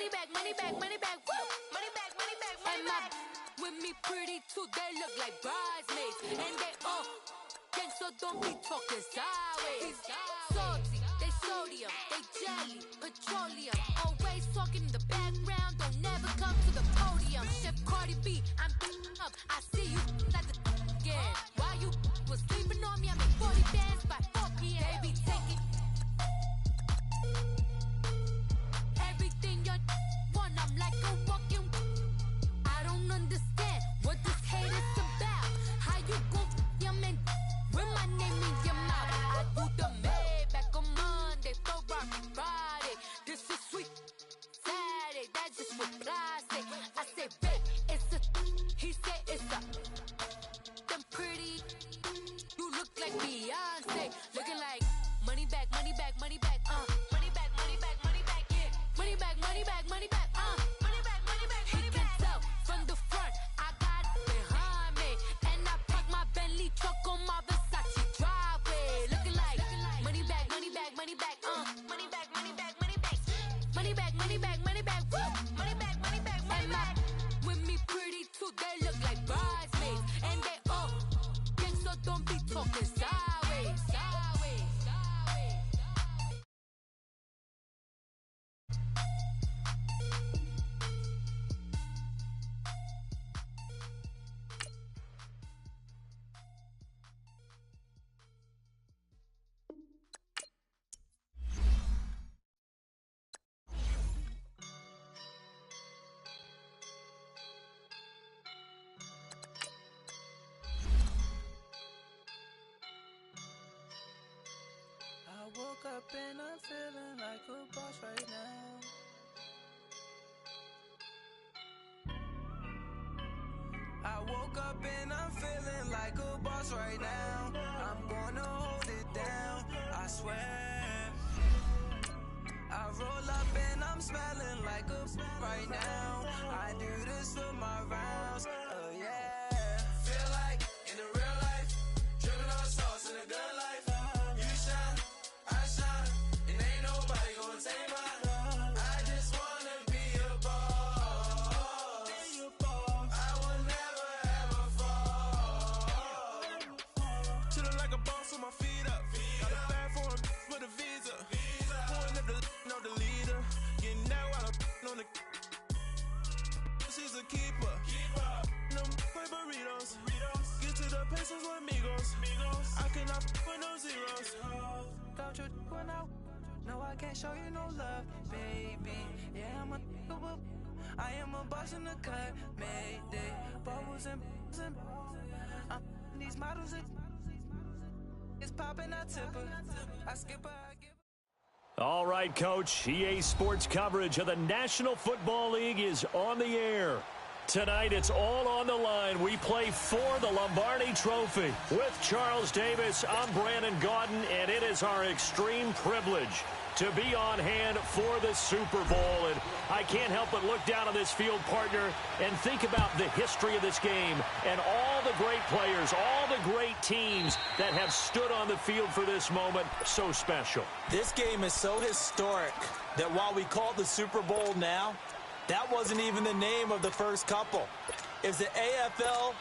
money back, money back, money back, woo! Money back, money back, money back. With me pretty too, they look like bridesmaids. And they all gang, so don't be talking sideways. Salty, they sodium, they jelly, petroleum. Always talking in the background, don't never come to the podium. Chef Cardi B, I'm up, I see you like the again. While you was sleeping on me, I made 40 bands by 4 p.m. They be taking everything you want, I'm like a walking. I don't understand what this hate is about. How you gon' your man with my name in your mouth? I do the Maybach on Monday, Ferrari Friday. This is sweet Saturday, that's just what I say. I say, babe, it's a, he said it's a, them pretty, you look like Beyonce. Looking like money back, money back, money back, money back, money back, money back, yeah. Money back, money back, money back, money back, money back, money back. He can tell from the front, I got it behind me. And I park my Bentley truck on my Versace driveway. Looking like money back, money back, money back, money back, money back, money back. Money back, money back, money back, woo! Money back, money back, money back. With me pretty too, they look like bridesmaids. And they all gang, so don't be talking sideways. Sideways, sideways. I woke up and I'm feeling like a boss right now. I woke up and I'm feeling like a boss right now. I'm gonna hold it down, I swear. I roll up and I'm smelling like a right now. I do this for my rounds, oh yeah. Feel like in the real life, dripping on sauce in a good life. You shine, I shine, and ain't nobody gonna take mine. I just wanna be a boss. I will never ever fall. Chillin' like a boss with my feet up. Got a bag for him with a visa. Pulling up the know the leader. Getting that while I'm on the. She's a keeper. Them play burritos. Get to the pesos with amigos. I cannot with no zeros. Got your when no, I can't show you no love, baby. Yeah, I am a boss in the cut, Mayday. Bubbles and these models it's popping, I tip her. I skip her, I give her. All right, Coach. EA Sports coverage of the National Football League is on the air. Tonight, it's all on the line. We play for the Lombardi Trophy. With Charles Davis, I'm Brandon Gaudin, and it is our extreme privilege to be on hand for the Super Bowl. And I can't help but look down on this field, partner, and think about the history of this game and all the great players, all the great teams that have stood on the field for this moment. So special. This game is so historic that while we call it the Super Bowl now, that wasn't even the name of the first couple. It was the AFL,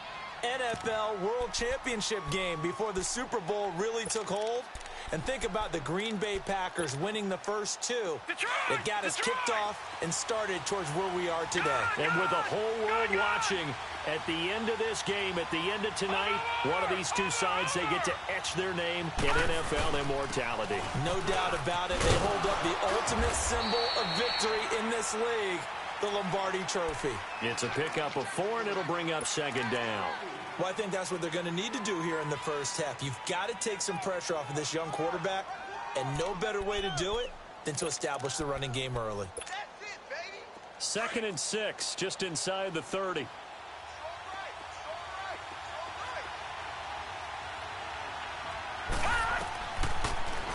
NFL World Championship game before the Super Bowl really took hold. And think about the Green Bay Packers winning the first two. It got us kicked off and started towards where we are today. And with the whole world watching, at the end of this game, at the end of tonight, one of these two sides, they get to etch their name in NFL immortality. No doubt about it. They hold up the ultimate symbol of victory in this league, the Lombardi Trophy. It's a pickup of 4, and it'll bring up second down. Well, I think that's what they're going to need to do here in the first half. You've got to take some pressure off of this young quarterback, and no better way to do it than to establish the running game early. That's it, baby. 2nd and 6, just inside the 30.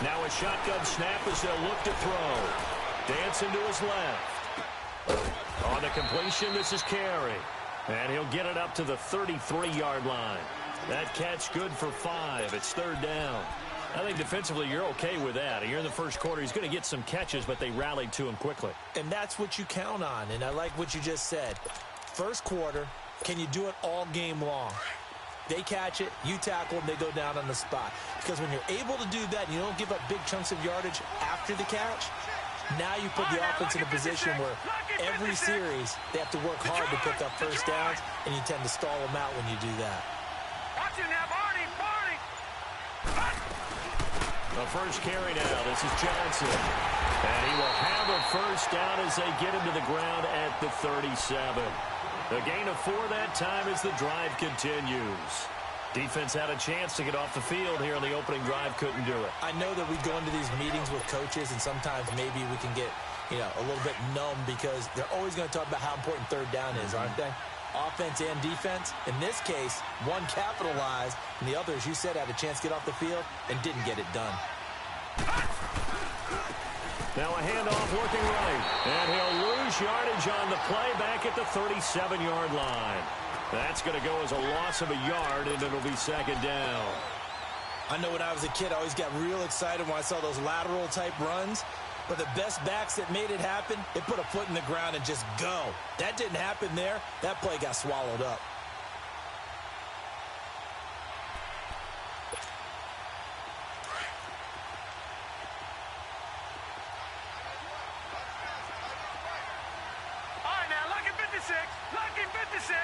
Now a shotgun snap as they'll look to throw. Dancing to his left. On the completion, this is Carey. And he'll get it up to the 33-yard line. That catch good for 5. It's 3rd down. I think defensively you're okay with that. Here in the first quarter, he's going to get some catches, but they rallied to him quickly. And that's what you count on, and I like what you just said. First quarter, can you do it all game long? They catch it, you tackle them, they go down on the spot. Because when you're able to do that and you don't give up big chunks of yardage after the catch, now you put the offense in a position where every series they have to work hard to pick up first downs, and you tend to stall them out when you do that. Watch it now, Barney. The first carry now. This is Johnson. And he will have a first down as they get him to the ground at the 37. A gain of 4 that time as the drive continues. Defense had a chance to get off the field here on the opening drive. Couldn't do it. I know that we go into these meetings with coaches, and sometimes maybe we can get, a little bit numb because they're always going to talk about how important third down is, aren't they? Offense and defense. In this case, one capitalized, and the other, as you said, had a chance to get off the field and didn't get it done. Now a handoff looking right, and he'll lose yardage on the play back at the 37-yard line. That's going to go as a loss of a yard, and it'll be second down. I know when I was a kid, I always got real excited when I saw those lateral-type runs. But the best backs that made it happen, they put a foot in the ground and just go. That didn't happen there. That play got swallowed up. All right, now, lucky 56. Lucky 56.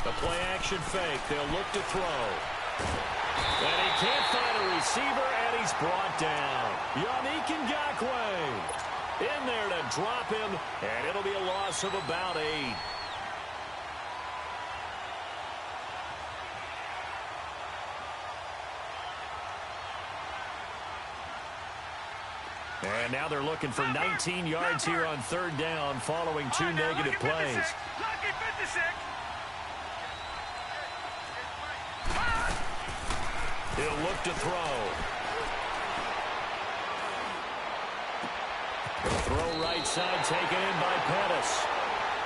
The play action fake. They'll look to throw. And he can't find a receiver, and he's brought down. Yannick Ngakoue in there to drop him, and it'll be a loss of about 8. And now they're looking for 19 yards here on third down following 2 negative plays. Lucky 56. He'll look to throw. Throw right side taken in by Pettis.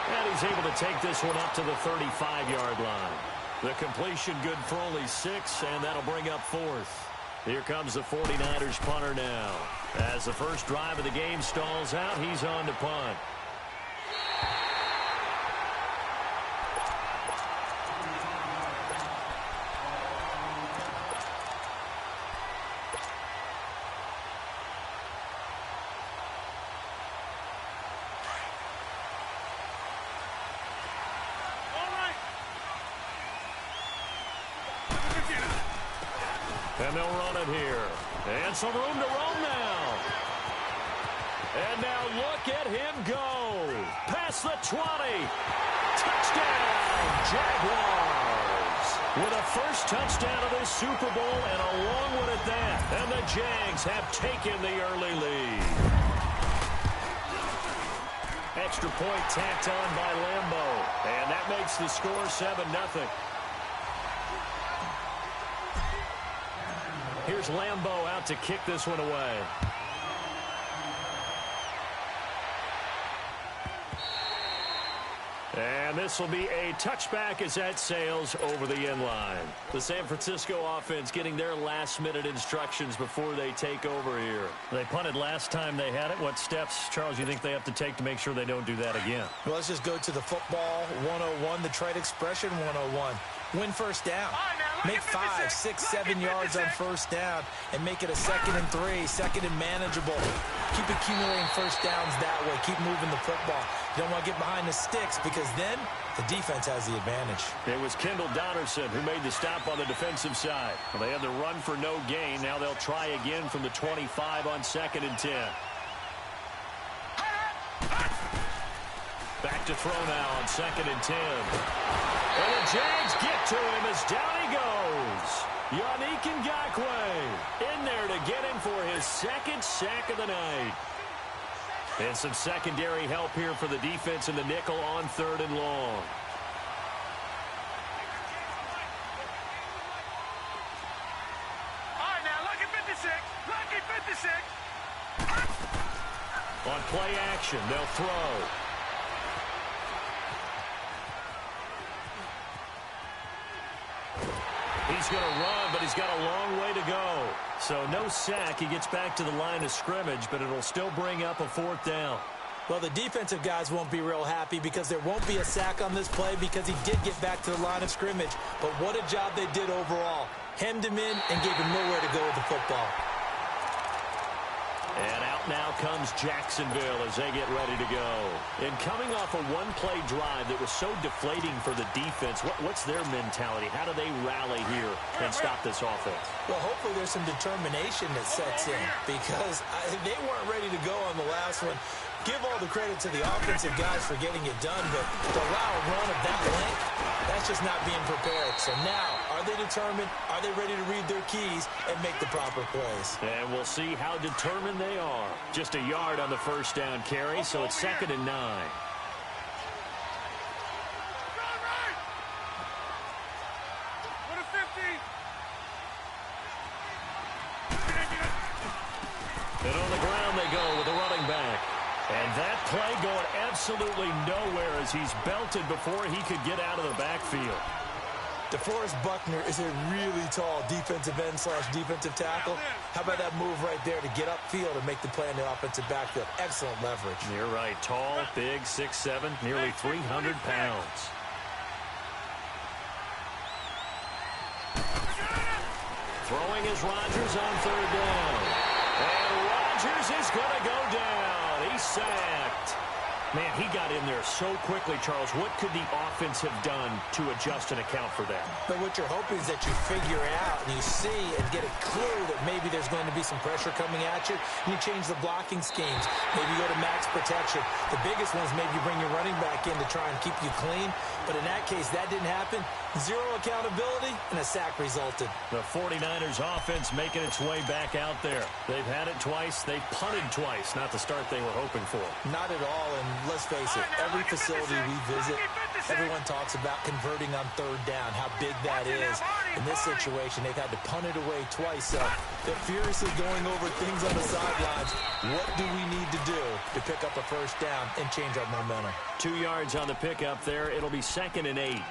And he's able to take this one up to the 35-yard line. The completion good for only 6, and that'll bring up 4th. Here comes the 49ers punter now. As the first drive of the game stalls out, he's on to punt. And they'll run it here. And some room to roam now. And now look at him go. Past the 20. Touchdown, Jaguars. With a first touchdown of this Super Bowl and a long one at that. And the Jags have taken the early lead. Extra point tacked on by Lambeau. And that makes the score 7-0. Here's Lambeau out to kick this one away. And this will be a touchback as that sails over the end line. The San Francisco offense getting their last-minute instructions before they take over here. They punted last time they had it. What steps, Charles, you think they have to take to make sure they don't do that again? Well, let's just go to the football 101, the trade expression 101. Win first down. Make 5, 6, 7 yards on first down and make it a 2nd and 3, 2nd and manageable. Keep accumulating first downs that way. Keep moving the football. You don't want to get behind the sticks because then the defense has the advantage. It was Kendall Donnerson who made the stop on the defensive side. Well, they had the run for no gain. Now they'll try again from the 25 on 2nd and 10. Back to throw now on 2nd and 10. And the Jags get to him as down he goes. Yannick Ngakoue in there to get him for his 2nd sack of the night. And some secondary help here for the defense in the nickel on 3rd and long. All right, now, lucky 56. Lucky 56. On play action, they'll throw. He's He's going to run, but he's got a long way to go. So no sack. He gets back to the line of scrimmage, but it'll still bring up a 4th down. Well, the defensive guys won't be real happy because there won't be a sack on this play because he did get back to the line of scrimmage. But what a job they did overall. Hemmed him in and gave him nowhere to go with the football. And out now comes Jacksonville as they get ready to go. And coming off a one-play drive that was so deflating for the defense, what's their mentality? How do they rally here and stop this offense? Well, hopefully there's some determination that sets in because they weren't ready to go on the last one. Give all the credit to the offensive guys for getting it done, but to allow a run of that length, that's just not being prepared. So now, are they determined? Are they ready to read their keys and make the proper plays? And we'll see how determined they are. Just a yard on the first down carry, so it's 2nd and 9. And on the ground they go with a running back. And that play going absolutely nowhere as he's belted before he could get out of the backfield. DeForest Buckner is a really tall defensive end / defensive tackle. How about that move right there to get upfield and make the play in the offensive backfield? Excellent leverage. You're right. Tall, big, 6'7", nearly 300 pounds. Throwing is Rodgers on 3rd down. And Rodgers is going to go down. He's sacked. Man, he got in there so quickly, Charles. What could the offense have done to adjust and account for that? But what you're hoping is that you figure out and you see and get a clue that maybe there's going to be some pressure coming at you. And you change the blocking schemes. Maybe you go to max protection. The biggest one is maybe you bring your running back in to try and keep you clean. But in that case, that didn't happen. Zero accountability, and a sack resulted. The 49ers offense making its way back out there. They've had it twice. They've punted twice. Not the start they were hoping for. Not at all, and let's face it, every facility we visit, everyone talks about converting on 3rd down, how big that is. In this situation, they've had to punt it away twice, so they're furiously going over things on the sidelines. What do we need to do to pick up a 1st down and change our momentum? 2 yards on the pickup there. It'll be 2nd and 8.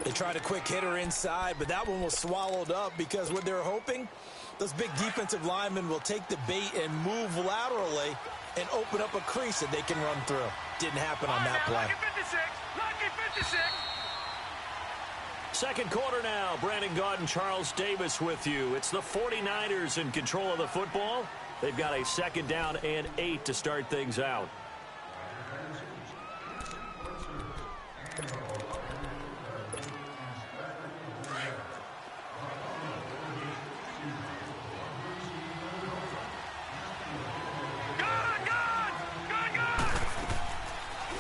They tried a quick hitter inside, but that one was swallowed up because what they're hoping, those big defensive linemen will take the bait and move laterally and open up a crease that they can run through. Didn't happen on that play. Second quarter now. Brandon Gaudin and Charles Davis with you. It's the 49ers in control of the football. They've got a 2nd down and 8 to start things out.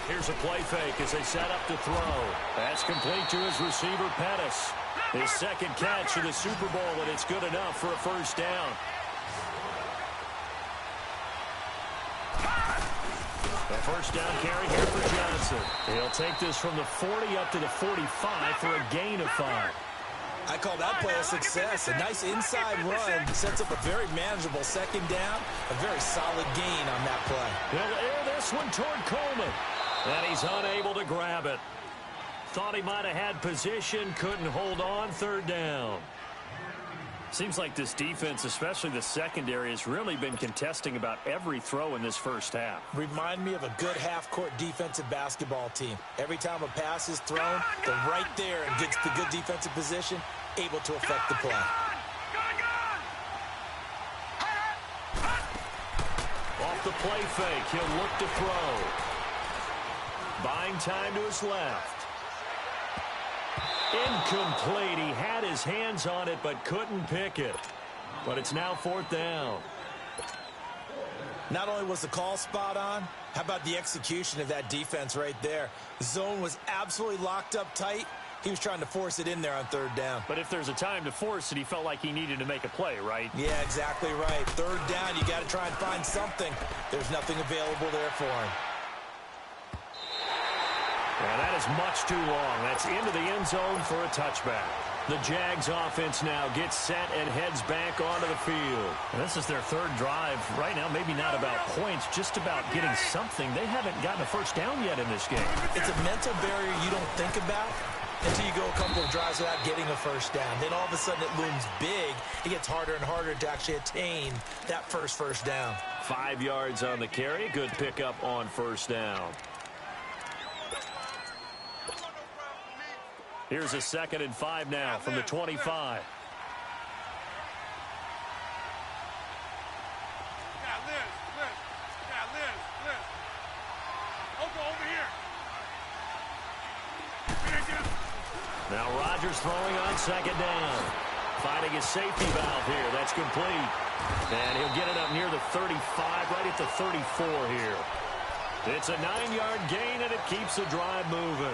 Here's a play fake as they set up to throw. Pass complete to his receiver, Pettis. His 2nd catch for the Super Bowl, and it's good enough for a 1st down. A 1st down carry here for Johnson. He'll take this from the 40 up to the 45 for a gain of 5. I call that play a success. A nice inside run sets up a very manageable 2nd down. A very solid gain on that play. He'll air this one toward Coleman. And he's unable to grab it. Thought he might have had position, couldn't hold on. 3rd down. Seems like this defense, especially the secondary, has really been contesting about every throw in this first half. Remind me of a good half-court defensive basketball team. Every time a pass is thrown, they're right there and gets the good defensive position, able to affect the play. Off the play fake, he'll look to throw. Buying time to his left. Incomplete. He had his hands on it but couldn't pick it. But it's now 4th down. Not only was the call spot on, how about the execution of that defense right there? The zone was absolutely locked up tight. He was trying to force it in there on 3rd down. But if there's a time to force it, he felt like he needed to make a play, right? Yeah, exactly right. 3rd down, you got to try and find something. There's nothing available there for him. And that is much too long. That's into the end zone for a touchback. The Jags offense now gets set and heads back onto the field. And this is their 3rd drive. Right now, maybe not about points, just about getting something. They haven't gotten a 1st down yet in this game. It's a mental barrier you don't think about. until you go a couple of drives without getting a first down. Then all of a sudden it looms big. It gets harder and harder to actually attain that first down. 5 yards on the carry. Good pickup on first down. Here's a 2nd and 5 now from the 25. Now Rodgers throwing on 2nd down. Finding his safety valve here. That's complete. And he'll get it up near the 35, right at the 34 here. It's a 9-yard gain, and it keeps the drive moving.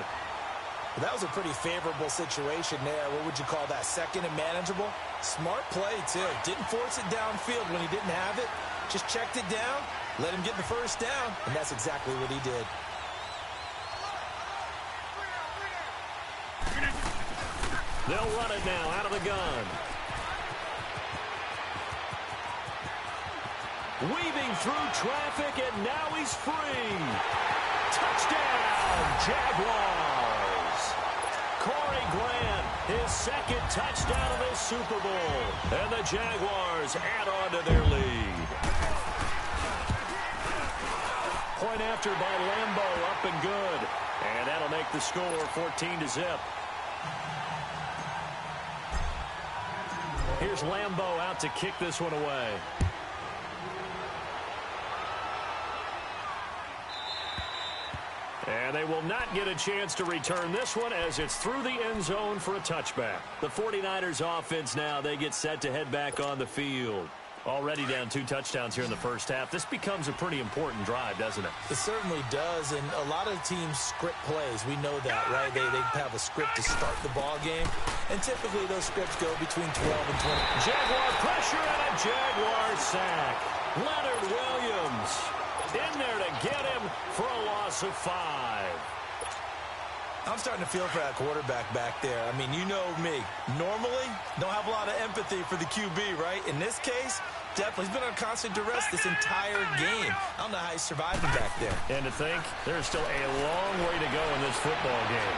That was a pretty favorable situation there. What would you call that? 2nd and manageable? Smart play, too. Didn't force it downfield when he didn't have it. Just checked it down, let him get the first down, and that's exactly what he did. They'll run it now out of the gun. Weaving through traffic, and now he's free. Touchdown, Jaguars. Corey Grant, his 2nd touchdown of this Super Bowl. And the Jaguars add on to their lead. Point after by Lambeau, up and good. And that'll make the score 14-0. Here's Lambeau out to kick this one away. And they will not get a chance to return this one as it's through the end zone for a touchback. The 49ers offense now, they get set to head back on the field. Already down 2 touchdowns here in the first half. This becomes a pretty important drive, doesn't it? It certainly does, and a lot of teams script plays. We know that, right? They have a script to start the ball game, and typically those scripts go between 12 and 20. Jaguar pressure and a Jaguar sack. Leonard Williams in there to get him for a loss of 5. I'm starting to feel for that quarterback back there. I mean, you know me. Normally, don't have a lot of empathy for the QB, right? In this case, definitely. He's been on constant duress this entire game. I don't know how he's surviving back there. And to think, there's still a long way to go in this football game.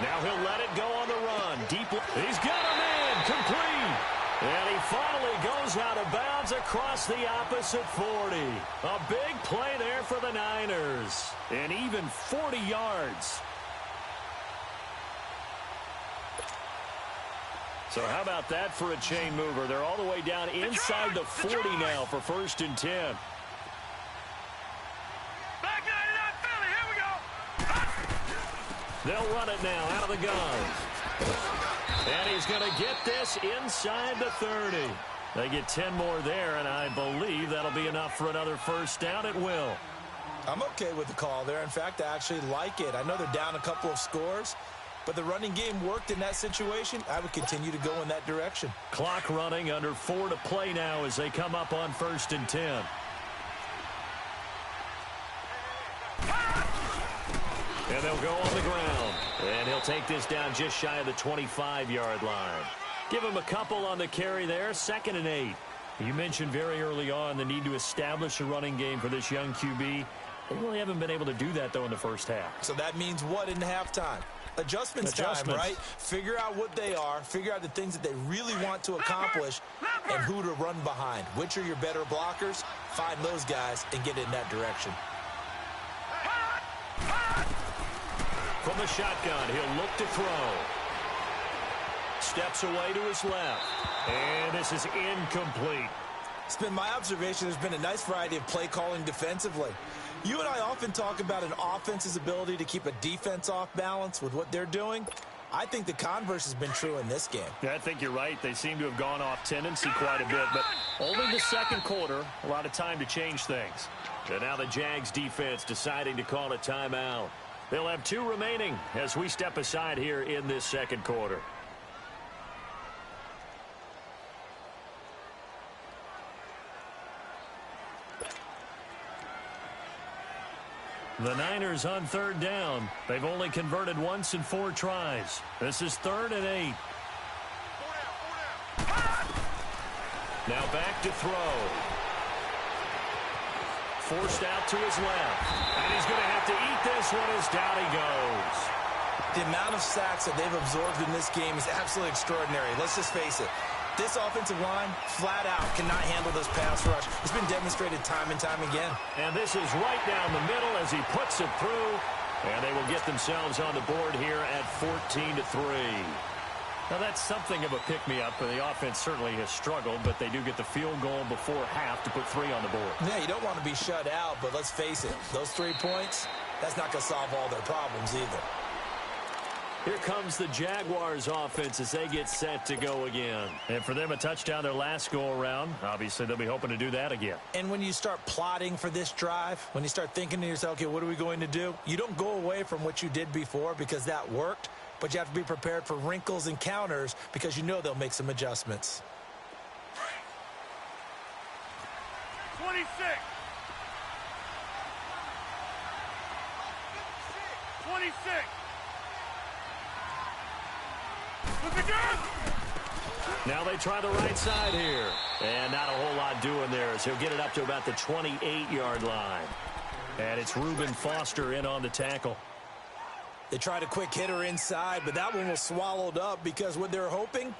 Now he'll let it go on the run. Deep. He's got him in. Complete. And he finally goes out of bounds across the opposite 40. A big play there for the Niners. And even 40 yards. So how about that for a chain mover? They're all the way down inside the 40 now for 1st and 10. Back 99 Philly, here we go. They'll run it now out of the gun. And he's going to get this inside the 30. They get 10 more there, and I believe that'll be enough for another first down. It will. I'm okay with the call there. In fact, I actually like it. I know they're down a couple of scores, but the running game worked in that situation. I would continue to go in that direction. Clock running, under 4 to play now as they come up on 1st and 10. And they'll go on the ground. And he'll take this down just shy of the 25-yard line. Give him a couple on the carry there. 2nd and 8. You mentioned very early on the need to establish a running game for this young QB. They really haven't been able to do that, though, in the first half. So that means what in halftime? Adjustments time, right? Figure out what they are, figure out the things that they really want to accomplish, and who to run behind. Which are your better blockers? Find those guys and get in that direction. From the shotgun, he'll look to throw. Steps away to his left. And this is incomplete. It's been my observation there's been a nice variety of play calling defensively. You and I often talk about an offense's ability to keep a defense off balance with what they're doing. I think the converse has been true in this game. Yeah, I think you're right. They seem to have gone off tendency quite a bit, but only the second quarter, a lot of time to change things. And now the Jags defense deciding to call a timeout. They'll have 2 remaining as we step aside here in this second quarter. The Niners on 3rd down. They've only converted once in 4 tries. This is 3rd and 8. Now back to throw. Forced out to his left. And he's going to have to eat this one as down he goes. The amount of sacks that they've absorbed in this game is absolutely extraordinary. Let's just face it. This offensive line, flat out, cannot handle this pass rush. It's been demonstrated time and time again. And this is right down the middle as he puts it through. And they will get themselves on the board here at 14-3. Now, that's something of a pick-me-up. The offense certainly has struggled, but they do get the field goal before half to put 3 on the board. Yeah, you don't want to be shut out, but let's face it. Those 3 points, that's not going to solve all their problems either. Here comes the Jaguars offense as they get set to go again. And for them, a touchdown their last go-around. Obviously, they'll be hoping to do that again. And when you start plotting for this drive, when you start thinking to yourself, okay, what are we going to do? You don't go away from what you did before because that worked, but you have to be prepared for wrinkles and counters because you know they'll make some adjustments. 26. 26. Now they try the right side here. And not a whole lot doing there as he'll get it up to about the 28-yard line. And it's Reuben Foster in on the tackle. They tried a quick hitter inside, but that one was swallowed up because what they're hoping,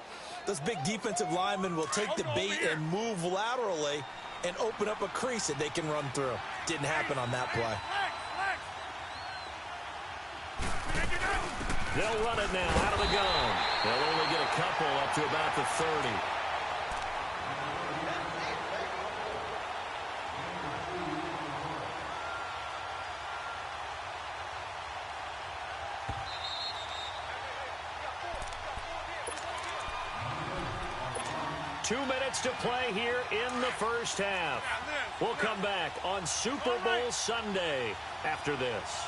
those big defensive linemen will take the bait and move laterally and open up a crease that they can run through. Didn't happen on that play. They'll run it now out of the gun. They'll only get a couple up to about the 30. Two minutes to play here in the first half. We'll come back on Super Bowl Sunday after this.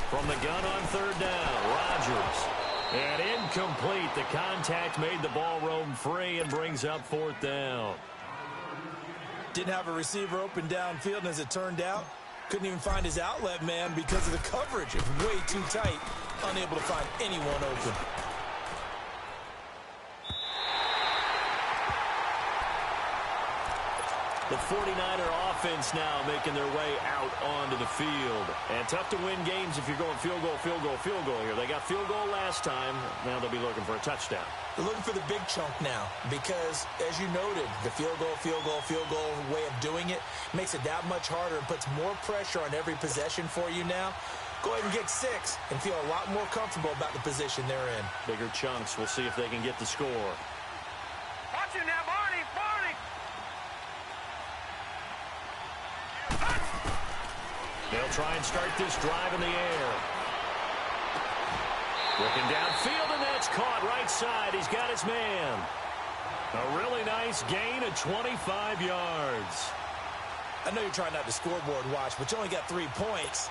From the gun on third down, Rodgers. And incomplete. The contact made the ball roam free and brings up fourth down. Didn't have a receiver open downfield, and as it turned out, couldn't even find his outlet man because of the coverage. It was way too tight, unable to find anyone open. The 49er offense now making their way out onto the field. And tough to win games if you're going field goal, field goal, field goal here. They got field goal last time. Now they'll be looking for a touchdown. They're looking for the big chunk now because, as you noted, the field goal way of doing it makes it that much harder and puts more pressure on every possession for you now. Go ahead and get 6 and feel a lot more comfortable about the position they're in. Bigger chunks. We'll see if they can get the score. Watch it now, Barney. They'll try and start this drive in the air. Looking downfield, and that's caught right side. He's got his man. A really nice gain of 25 yards. I know you're trying not to scoreboard watch, but you only got 3 points.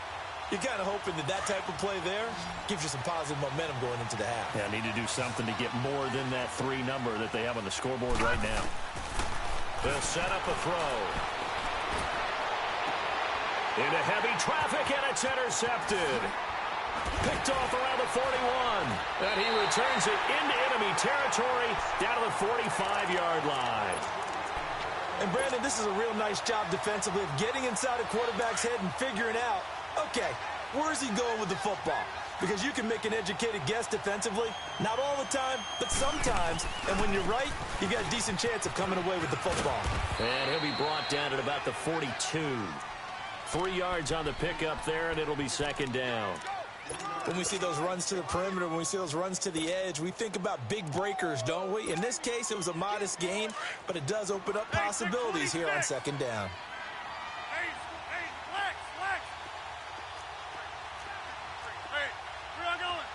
You're kind of hoping that type of play there gives you some positive momentum going into the half. Yeah, need to do something to get more than that 3 number that they have on the scoreboard right now. They'll set up a throw. Into heavy traffic, and it's intercepted. Picked off around the 41. And he returns it into enemy territory down to the 45-yard line. And, Brandon, this is a real nice job defensively of getting inside a quarterback's head and figuring out, okay, where's he going with the football? Because you can make an educated guess defensively. Not all the time, but sometimes. And when you're right, you've got a decent chance of coming away with the football. And he'll be brought down at about the 42. 3 yards on the pickup there, and it'll be second down. When we see those runs to the perimeter, when we see those runs to the edge, we think about big breakers, don't we? In this case, it was a modest gain, but it does open up possibilities here on second down. Hey, flex. Hey, where y'all going?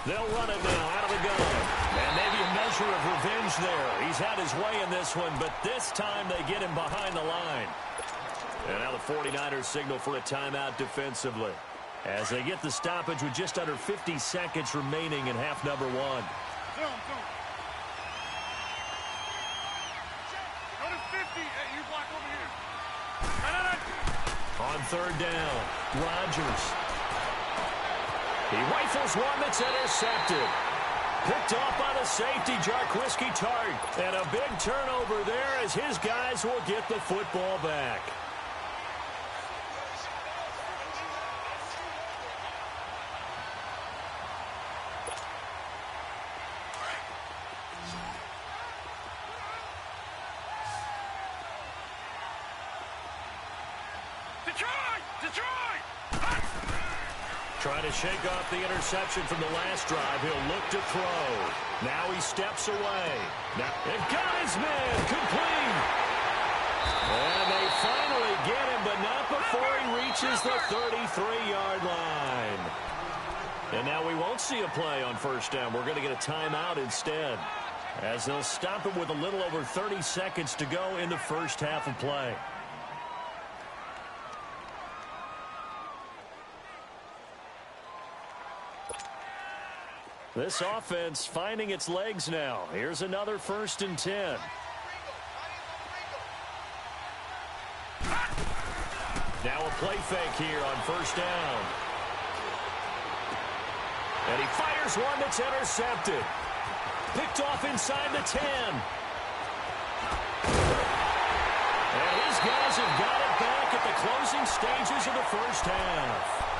They'll run it now out of the gun. And maybe a measure of revenge there. He's had his way in this one, but this time they get him behind the line. And now the 49ers signal for a timeout defensively as they get the stoppage with just under 50 seconds remaining in half number 1. Zoom. Go to 50. Hey, you block over here. On third down, Rodgers. He rifles one that's intercepted. Picked off by the safety, Jarquiski Tart. And a big turnover there as his guys will get the football back. Detroit! Trying to shake off the interception from the last drive. He'll look to throw. Now he steps away. Now, they've got his man complete. And they finally get him, but not before he reaches the 33-yard line. And now we won't see a play on first down. We're going to get a timeout instead, as they'll stop him with a little over 30 seconds to go in the first half of play. This offense finding its legs now. Here's another 1st and 10. Now a play fake here on first down. And he fires one that's intercepted. Picked off inside the 10. And his guys have got it back at the closing stages of the first half.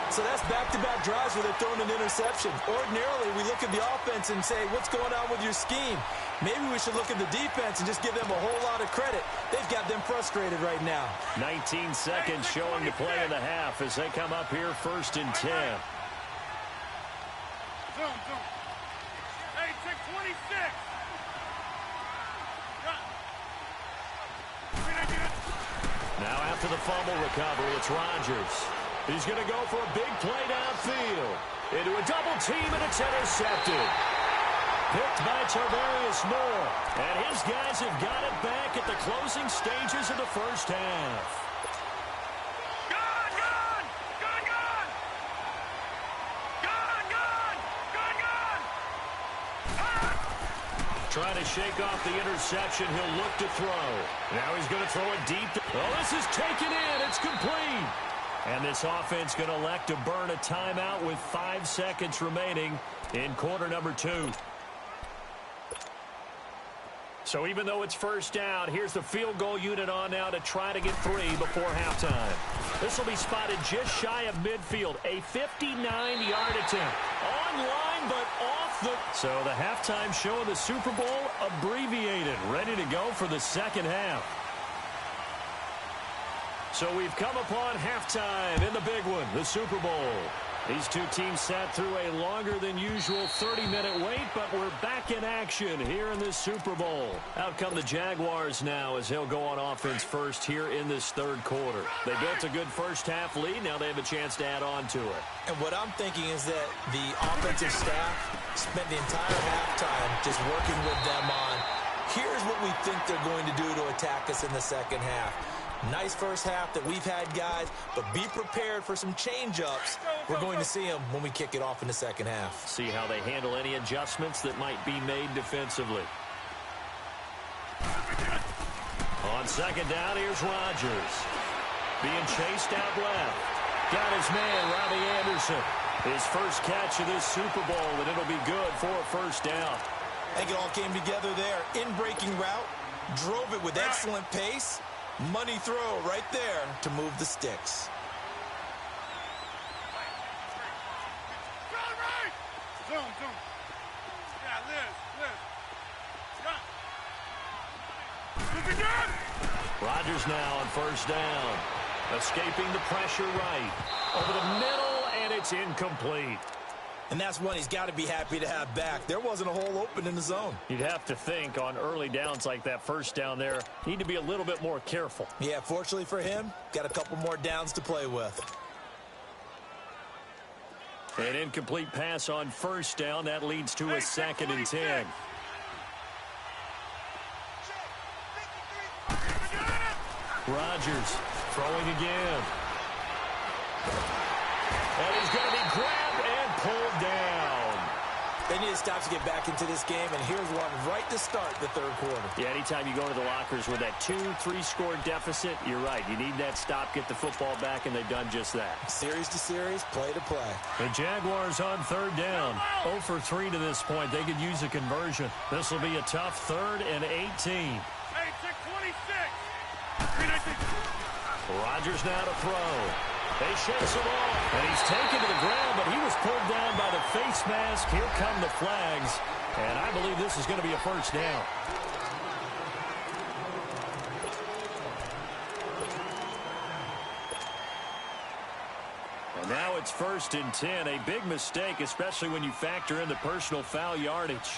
So that's back-to-back drives where they're throwing an interception. Ordinarily, we look at the offense and say, what's going on with your scheme? Maybe we should look at the defense and just give them a whole lot of credit. They've got them frustrated right now. 19 seconds showing to play in the half as they come up here 1st and 10. Zoom. Hey, check 26. Now after the fumble recovery, it's Rodgers. He's going to go for a big play downfield. Into a double team, and it's intercepted. Picked by Tarvarius Moore. And his guys have got it back at the closing stages of the first half. Trying to shake off the interception. He'll look to throw. Now he's going to throw it deep. Oh, this is taken in. It's complete. And this offense going to elect to burn a timeout with 5 seconds remaining in quarter number 2. So even though it's first down, here's the field goal unit on now to try to get 3 before halftime. This will be spotted just shy of midfield. A 59-yard attempt. Online, but off the... So the halftime show of the Super Bowl abbreviated. Ready to go for the second half. So we've come upon halftime in the big one, the Super Bowl. These two teams sat through a longer than usual 30-minute wait, but we're back in action here in this Super Bowl. Out come the Jaguars now as they'll go on offense first here in this third quarter. They built a good first half lead. Now they have a chance to add on to it. And what I'm thinking is that the offensive staff spent the entire halftime just working with them on, here's what we think they're going to do to attack us in the second half. Nice first half that we've had, guys, but be prepared for some change-ups. We're going to see them when we kick it off in the second half. See how they handle any adjustments that might be made defensively. On second down, here's Rodgers. Being chased out left. Got his man, Robbie Anderson. His first catch of this Super Bowl, and it'll be good for a first down. I think it all came together there. In-breaking route, drove it with excellent pace. Money throw right there to move the sticks. Zoom. Yeah, Rodgers now on first down. Escaping the pressure right. Over the middle, and it's incomplete. And that's one he's got to be happy to have back. There wasn't a hole open in the zone. You'd have to think on early downs like that first down there, need to be a little bit more careful. Yeah, fortunately for him, got a couple more downs to play with. An incomplete pass on first down. That leads to a 2nd and 10. Rodgers throwing again. And he's going to be grabbed and pulled down. They need to stop to get back into this game, and here's one right to start the third quarter. Yeah, anytime you go into the lockers with that 2-3 score deficit, you're right. You need that stop, get the football back, and they've done just that. Series to series, play to play. The Jaguars on third down. 0 for 3 to this point. They could use a conversion. This will be a tough 3rd and 18. Hey, check 26. Rodgers now to throw. They shakes him off, and he's taken to the ground, but he was pulled down by the face mask. Here come the flags, and I believe this is going to be a first down. It's 1st and 10. A big mistake, especially when you factor in the personal foul yardage.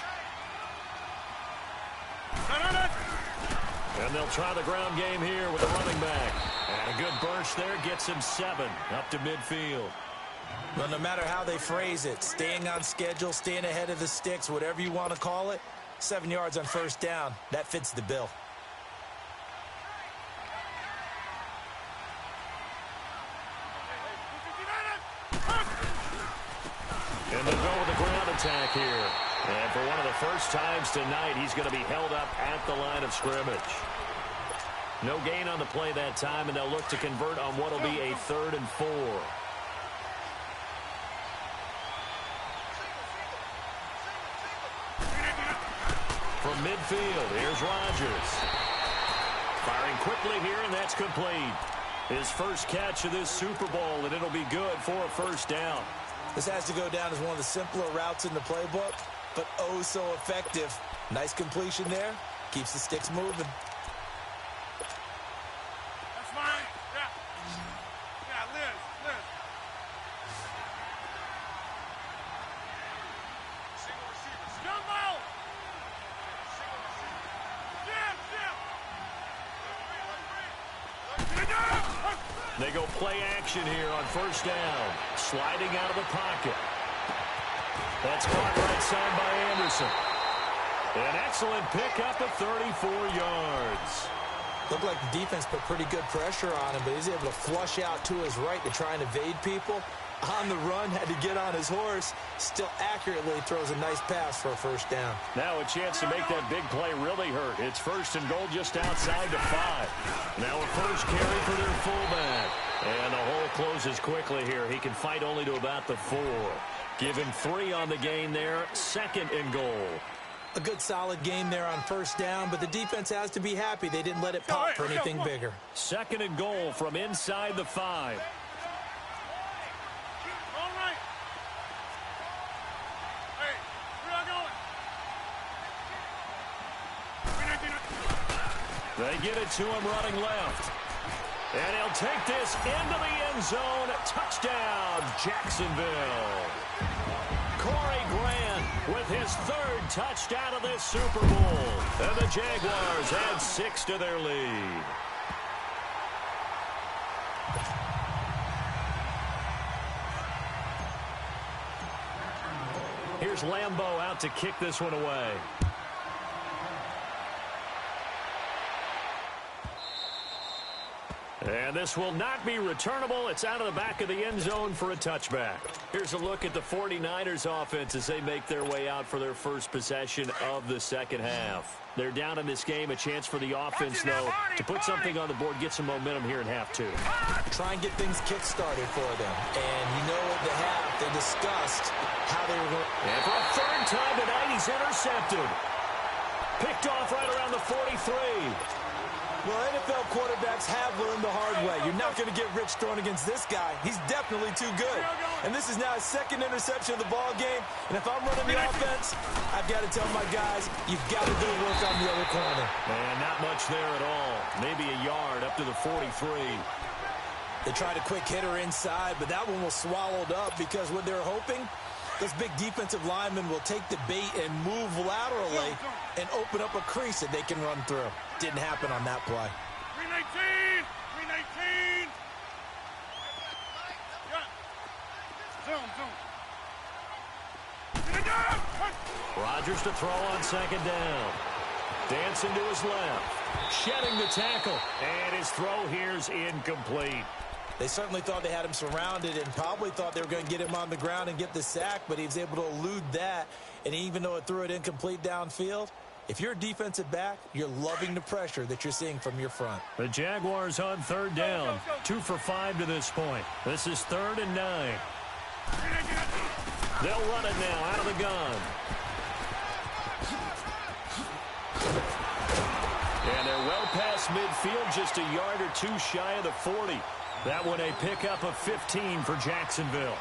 And they'll try the ground game here with a running back. And a good burst there gets him 7 up to midfield. Well, no matter how they phrase it, staying on schedule, staying ahead of the sticks, whatever you want to call it, 7 yards on 1st down, that fits the bill. And they'll go with the ground attack here. And for one of the first times tonight, he's going to be held up at the line of scrimmage. No gain on the play that time, and they'll look to convert on what will be a 3rd and 4. From midfield, here's Rodgers. Firing quickly here, and that's complete. His first catch of this Super Bowl, and it'll be good for a 1st down. This has to go down as one of the simpler routes in the playbook, but oh so effective. Nice completion there. Keeps the sticks moving. That's fine. Yeah, Liz. Single receivers. Jumbo! They go play action here on 1st down. Sliding out of the pocket. That's caught right side by Anderson. An excellent pickup of 34 yards. Looked like the defense put pretty good pressure on him, but he's able to flush out to his right to try and evade people. On the run, had to get on his horse. Still accurately throws a nice pass for a 1st down. Now a chance to make that big play really hurt. It's 1st and goal just outside the 5. Now a first carry for their fullback. And the hole closes quickly here. He can fight only to about the 4. Give him 3 on the gain there. 2nd and goal. A good solid gain there on 1st down, but the defense has to be happy they didn't let it pop for anything bigger. 2nd and goal from inside the 5. They get it to him running left. And he'll take this into the end zone. Touchdown, Jacksonville. Corey Grant with his 3rd touchdown of this Super Bowl. And the Jaguars add 6 to their lead. Here's Lambeau out to kick this one away. And this will not be returnable. It's out of the back of the end zone for a touchback. Here's a look at the 49ers offense as they make their way out for their first possession of the 2nd half. They're down in this game. A chance for the offense, though, to put something on the board, get some momentum here in half 2. Try and get things kick-started for them. And you know at the half, they discussed how they were going. And for a 3rd time tonight, he's intercepted. Picked off right around the 43. Well, NFL quarterbacks have learned the hard way. You're not going to get rich throwing against this guy. He's definitely too good. And this is now his 2nd interception of the ball game. And if I'm running the offense, I've got to tell my guys, you've got to do work on the other corner. And not much there at all. Maybe a yard up to the 43. They tried a quick hitter inside, but that one was swallowed up because what they're hoping, those big defensive linemen will take the bait and move laterally and open up a crease that they can run through. Didn't happen on that play. 319! 319! Zoom. Rodgers to throw on 2nd down. Dancing to his left. Shedding the tackle. And his throw here's incomplete. They certainly thought they had him surrounded and probably thought they were going to get him on the ground and get the sack, but he was able to elude that. And even though it threw it incomplete downfield, if you're a defensive back, you're loving the pressure that you're seeing from your front. The Jaguars on 3rd down. 2 for 5 to this point. This is 3rd and 9. They'll run it now out of the gun. And they're well past midfield, just a yard or 2 shy of the 40. That one a pickup of 15 for Jacksonville.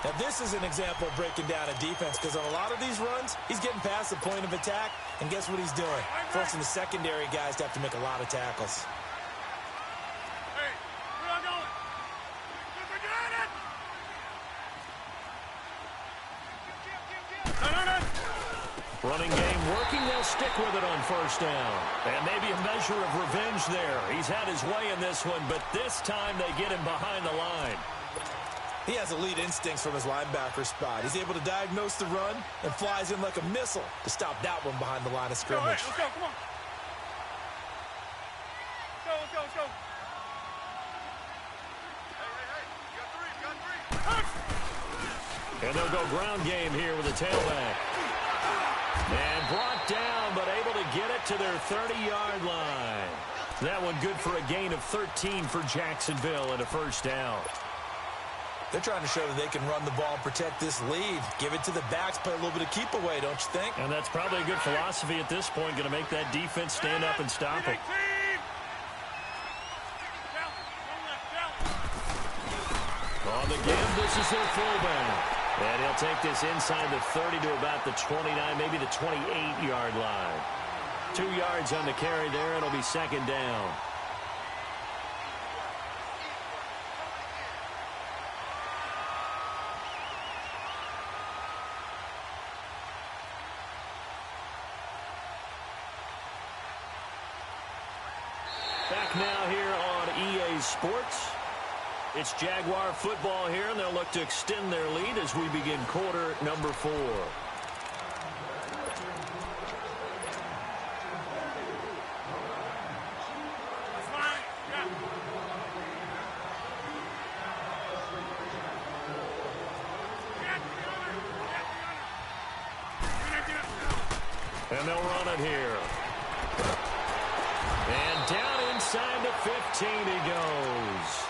Now, this is an example of breaking down a defense because on a lot of these runs, he's getting past the point of attack, and guess what he's doing? Forcing the secondary guys to have to make a lot of tackles. Hey, where I going? Running game working. They'll stick with it on first down. And maybe a measure of revenge there. He's had his way in this one, but this time they get him behind the line. He has elite instincts from his linebacker spot. He's able to diagnose the run and flies in like a missile to stop that one behind the line of scrimmage. Let's go, come on. Let's go, let's go. Hey, you got three. And they'll go ground game here with a tailback. And brought down, but able to get it to their 30-yard line. That one good for a gain of 13 for Jacksonville and a first down. They're trying to show that they can run the ball and protect this lead. Give it to the backs, play a little bit of keep away, don't you think? And that's probably a good philosophy at this point, going to make that defense stand up and stop it. On the give, this is their fullback. And he'll take this inside the 30 to about the 29, maybe the 28-yard line. 2 yards on the carry there. It'll be second down. Back now here on EA Sports. It's Jaguar football here, and they'll look to extend their lead as we begin quarter number 4. And they'll run it here. And down inside the 15 he goes.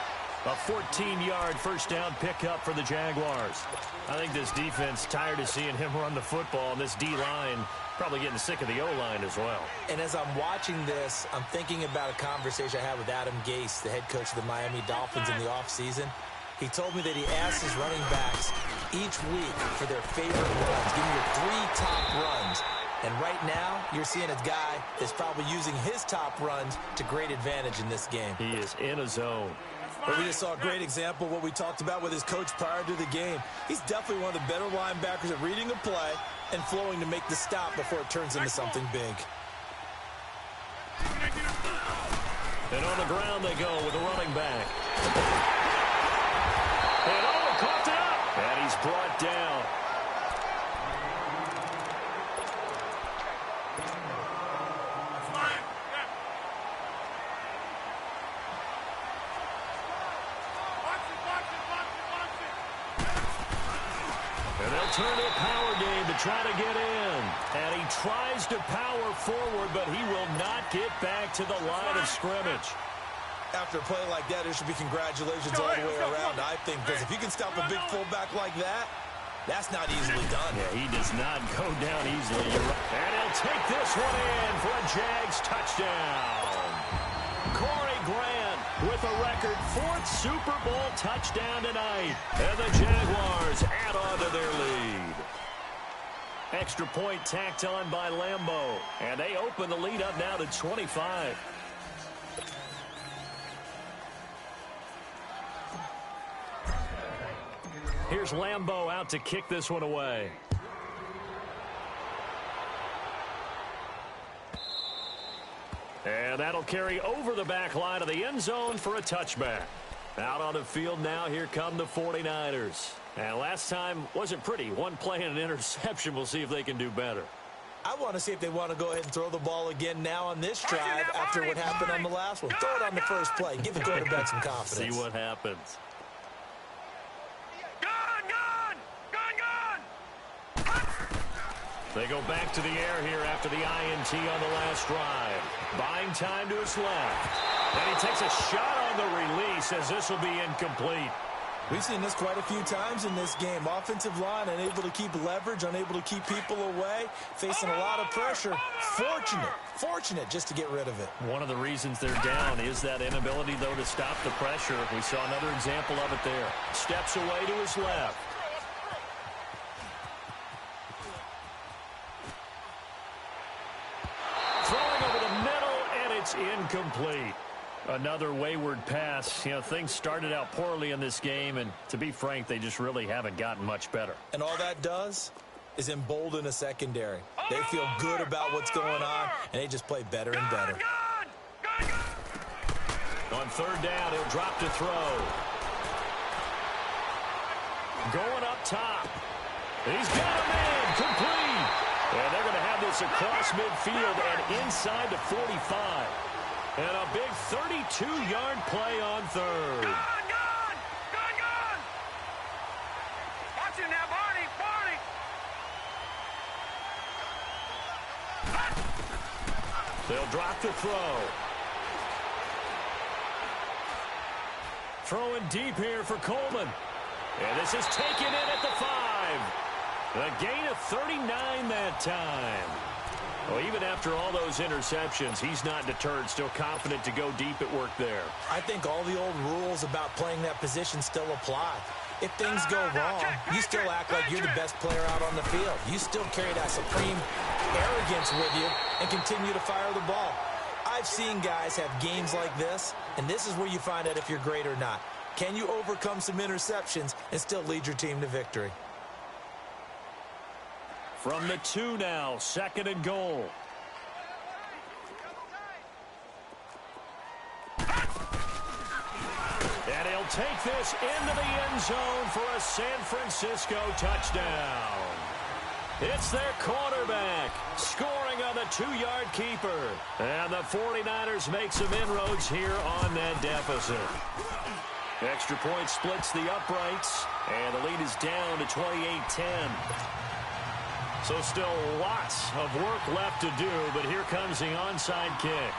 A 14-yard first down pickup for the Jaguars. I think this defense tired of seeing him run the football, and this D-line probably getting sick of the O-line as well. And as I'm watching this, I'm thinking about a conversation I had with Adam Gase, the head coach of the Miami Dolphins in the offseason. He told me that he asked his running backs each week for their favorite runs. Give me your 3 top runs. And right now, you're seeing a guy that's probably using his top runs to great advantage in this game. He is in a zone. But we just saw a great example of what we talked about with his coach prior to the game. He's definitely one of the better linebackers at reading a play and flowing to make the stop before it turns into something big. And on the ground they go with a running back. And coughed it up. And he's brought down. And they'll turn to a power game to try to get in. And he tries to power forward, but he will not get back to the line of scrimmage. After a play like that, there should be congratulations all the way around, I think, because if you can stop a big fullback like that, that's not easily done. Yeah, he does not go down easily. And he'll take this one in for a Jags touchdown. Corey Grant with a record 4th Super Bowl touchdown tonight. And the Jaguars add on to their lead. Extra point tacked on by Lambeau. And they open the lead up now to 25. Here's Lambeau out to kick this one away. And that'll carry over the back line of the end zone for a touchback. Out on the field now, here come the 49ers. And last time wasn't pretty. One play and an interception. We'll see if they can do better. I want to see if they want to go ahead and throw the ball again now on this drive after what happened on the last one. Throw it on the first play. Give the quarterback some confidence. See what happens. They go back to the air here after the INT on the last drive. Buying time to his left. And he takes a shot on the release as this will be incomplete. We've seen this quite a few times in this game. Offensive line unable to keep leverage, unable to keep people away, facing a lot of pressure. Fortunate just to get rid of it. One of the reasons they're down is that inability, though, to stop the pressure. We saw another example of it there. Steps away to his left. Throwing over the middle, and it's incomplete. Another wayward pass. You know, things started out poorly in this game, and to be frank, they just really haven't gotten much better. And all that does is embolden a secondary. They feel good about what's going on, and they just play better and better. On third down, he'll drop to throw. Going up top. He's got a man, complete. And they're going to have this across midfield and inside the 45. And a big 32-yard play on third. Gone! Watch it now, Barney! They'll drop the throw. Throwing deep here for Coleman. And this is taken in at the 5. A gain of 39 that time. Well, even after all those interceptions, he's not deterred, still confident to go deep at work there. I think all the old rules about playing that position still apply. If things go wrong, you still act like you're the best player out on the field. You still carry that supreme arrogance with you and continue to fire the ball. I've seen guys have games like this, and this is where you find out if you're great or not. Can you overcome some interceptions and still lead your team to victory? From the 2 now, 2nd and goal. And he'll take this into the end zone for a San Francisco touchdown. It's their quarterback scoring on the 2-yard keeper. And the 49ers make some inroads here on that deficit. Extra point splits the uprights, and the lead is down to 28-10. So still lots of work left to do, but here comes the onside kick.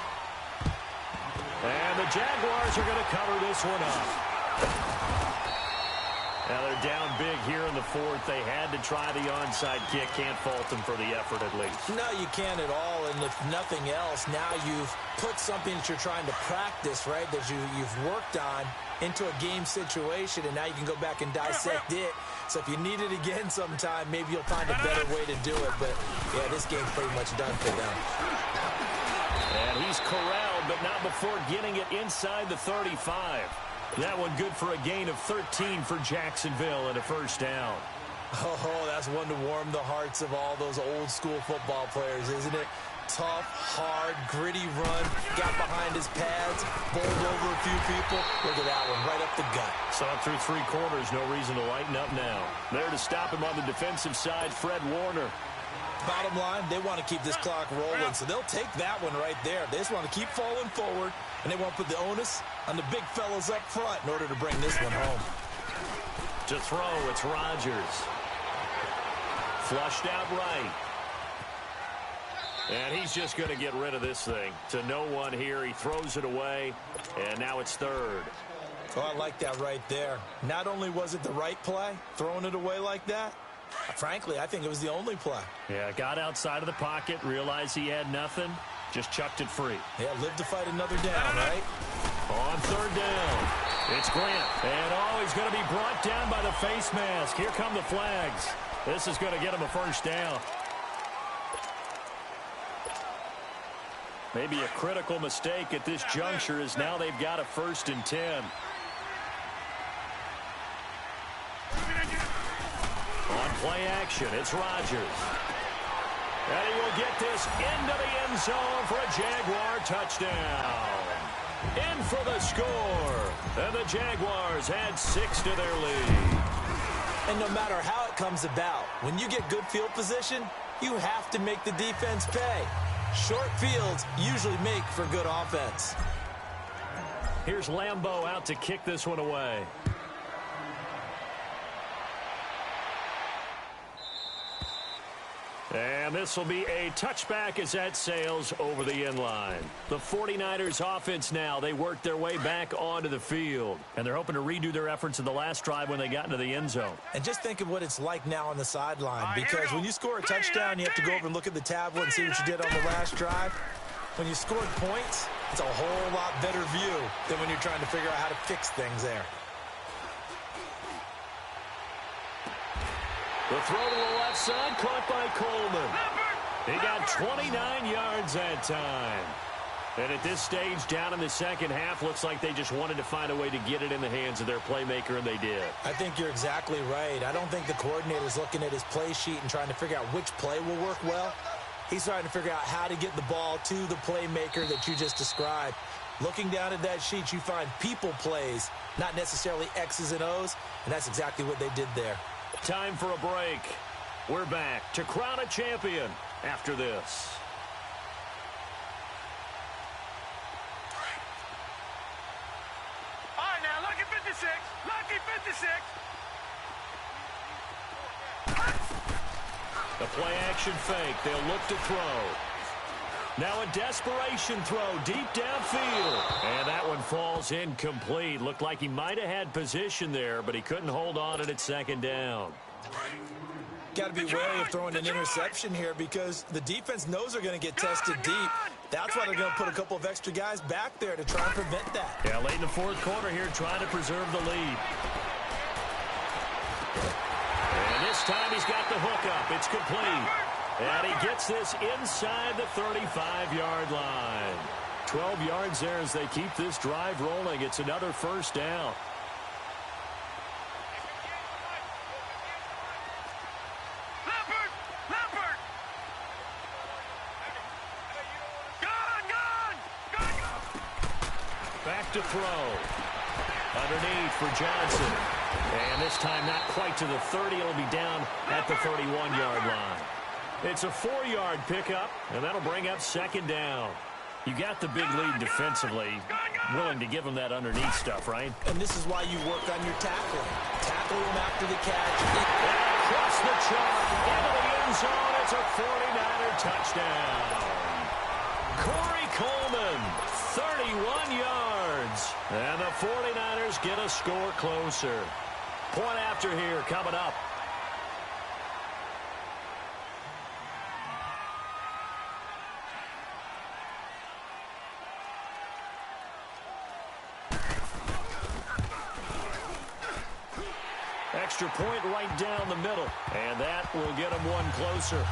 And the Jaguars are going to cover this one up. Now they're down big here in the 4th. They had to try the onside kick. Can't fault them for the effort at least. No, you can't at all. And if nothing else, now you've put something that you're trying to practice, right, that you've worked on into a game situation, and now you can go back and dissect it. So if you need it again sometime, maybe you'll find a better way to do it. But, yeah, this game's pretty much done for them. And he's corralled, but not before getting it inside the 35. That one good for a gain of 13 for Jacksonville and a first down. Oh, that's one to warm the hearts of all those old-school football players, isn't it? Tough, hard, gritty run, got behind his pads, bowled over a few people. Look at that one, right up the gut. Saw it through 3 quarters, no reason to lighten up now. There to stop him on the defensive side, Fred Warner. Bottom line, they want to keep this clock rolling, so they'll take that one right there. They just want to keep falling forward, and they want to put the onus on the big fellas up front in order to bring this one home. To throw, it's Rodgers. Flushed out right. And he's just going to get rid of this thing. To no one here, he throws it away, and now it's 3rd. Oh, I like that right there. Not only was it the right play, throwing it away like that, frankly, I think it was the only play. Yeah, got outside of the pocket, realized he had nothing, just chucked it free. Yeah, live to fight another down, right? On 3rd down, it's Grant. And, he's going to be brought down by the face mask. Here come the flags. This is going to get him a first down. Maybe a critical mistake at this juncture is now they've got a 1st and 10. On play action, it's Rodgers. And he will get this into the end zone for a Jaguar touchdown. In for the score. And the Jaguars add 6 to their lead. And no matter how it comes about, when you get good field position, you have to make the defense pay. Short fields usually make for good offense. Here's Lambeau out to kick this one away. And this will be a touchback as that sails over the end line. The 49ers offense now, they work their way back onto the field. And they're hoping to redo their efforts in the last drive when they got into the end zone. And just think of what it's like now on the sideline. Because when you score a touchdown, you have to go over and look at the tablet and see what you did on the last drive. When you scored points, it's a whole lot better view than when you're trying to figure out how to fix things there. The throw to the left side, caught by Coleman. He got 29 yards that time. And at this stage, down in the second half, looks like they just wanted to find a way to get it in the hands of their playmaker, and they did. I think you're exactly right. I don't think the coordinator's looking at his play sheet and trying to figure out which play will work well. He's trying to figure out how to get the ball to the playmaker that you just described. Looking down at that sheet, you find people plays, not necessarily X's and O's, and that's exactly what they did there. Time for a break. We're back to crown a champion after this. All right, now, lucky 56. Lucky 56. The play-action fake. They'll look to throw. Now a desperation throw deep downfield. And that one falls incomplete. Looked like he might have had position there, but he couldn't hold on at second down. Got to be wary of throwing an interception here because the defense knows they're going to get tested deep. That's why they're going to put a couple of extra guys back there to try and prevent that. Yeah, late in the fourth quarter here, trying to preserve the lead. And this time he's got the hook up. It's complete. And he gets this inside the 35-yard line. 12 yards there as they keep this drive rolling. It's another first down. Back to throw. Underneath for Johnson. And this time not quite to the 30. It'll be down at the 31-yard line. It's a 4-yard pickup, and that'll bring up second down. You got the big lead defensively. Willing to give him that underneath stuff, right? And this is why you work on your tackling. Tackle him after the catch. And across the chalk into the end zone. It's a 49er touchdown. Corey Coleman, 31 yards. And the 49ers get a score closer. Point after here coming up. Extra point right down the middle. And that will get them one closer.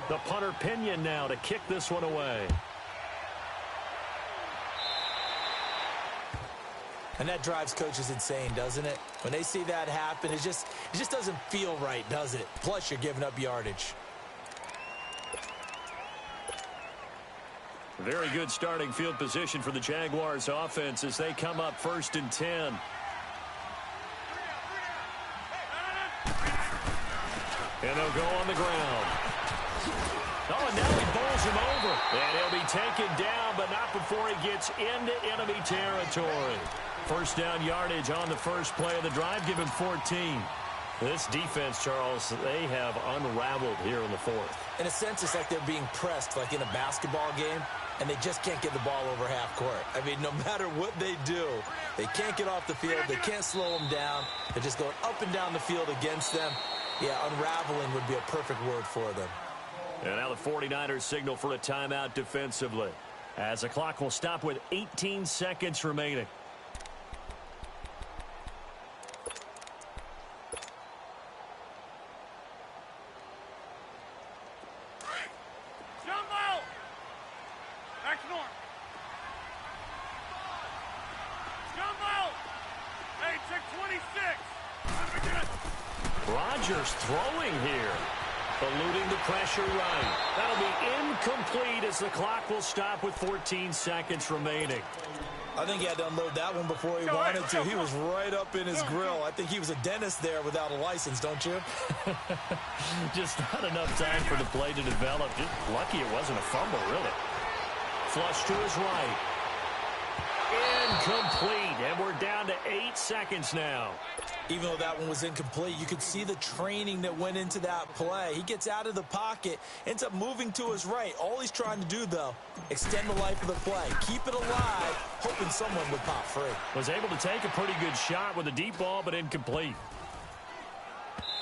The punter Pinion now to kick this one away. And that drives coaches insane, doesn't it? When they see that happen, it just doesn't feel right, does it? Plus, you're giving up yardage. Very good starting field position for the Jaguars offense as they come up 1st and 10. And they'll go on the ground. Oh, and now he bowls him over. And he'll be taken down, but not before he gets into enemy territory. First down yardage on the first play of the drive, give him 14. This defense, Charles, they have unraveled here in the fourth. In a sense, it's like they're being pressed like in a basketball game, and they just can't get the ball over half court. I mean, no matter what they do, they can't get off the field. They can't slow them down. They're just going up and down the field against them. Yeah, unraveling would be a perfect word for them. And now the 49ers signal for a timeout defensively, as the clock will stop with 18 seconds remaining. Rodgers throwing here. Eluding the pressure right. That'll be incomplete as the clock will stop with 14 seconds remaining. I think he had to unload that one before he wanted to. He was right up in his grill. I think he was a dentist there without a license, don't you? Just not enough time for the play to develop. Just lucky it wasn't a fumble, really. Flush to his right. Incomplete, and we're down to 8 seconds now. Even though that one was incomplete, you could see the training that went into that play. He gets out of the pocket, ends up moving to his right. All he's trying to do, though, extend the life of the play. Keep it alive, hoping someone would pop free. Was able to take a pretty good shot with a deep ball, but incomplete.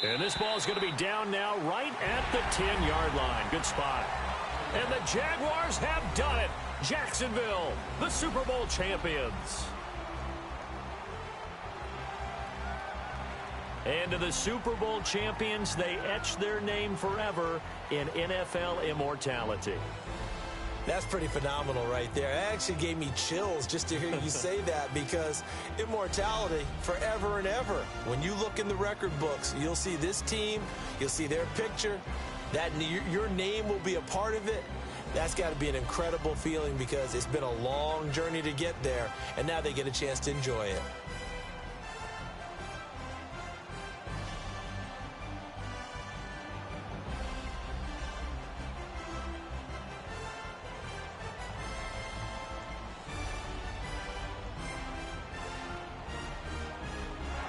And this ball is going to be down now right at the 10-yard line. Good spot. And the Jaguars have done it. Jacksonville, the Super Bowl champions. And to the Super Bowl champions, they etch their name forever in NFL immortality. That's pretty phenomenal right there. It actually gave me chills just to hear you say that, because immortality forever and ever. When you look in the record books, you'll see this team, you'll see their picture, that your name will be a part of it. That's got to be an incredible feeling, because it's been a long journey to get there, and now they get a chance to enjoy it.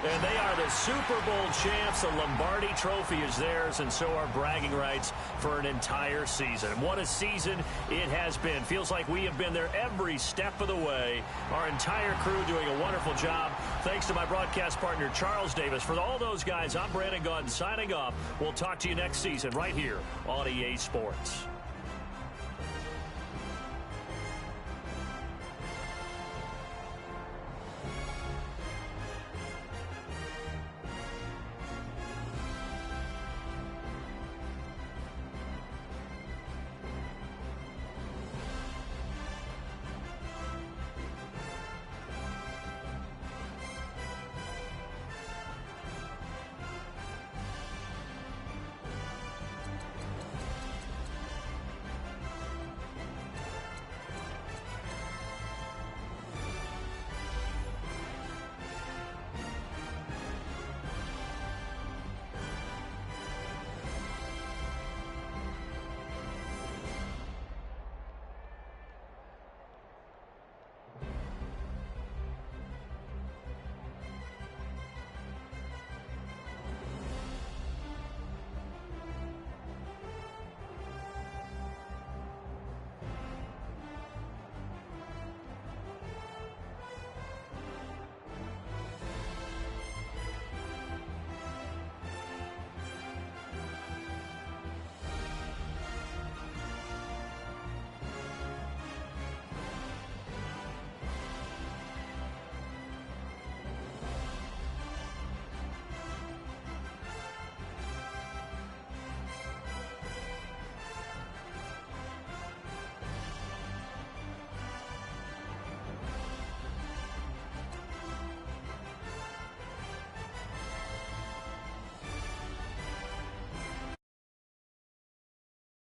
And they are the Super Bowl champs. The Lombardi Trophy is theirs, and so are bragging rights for an entire season. What a season it has been. Feels like we have been there every step of the way. Our entire crew doing a wonderful job. Thanks to my broadcast partner, Charles Davis. For all those guys, I'm Brandon Gaudin signing off. We'll talk to you next season right here on EA Sports.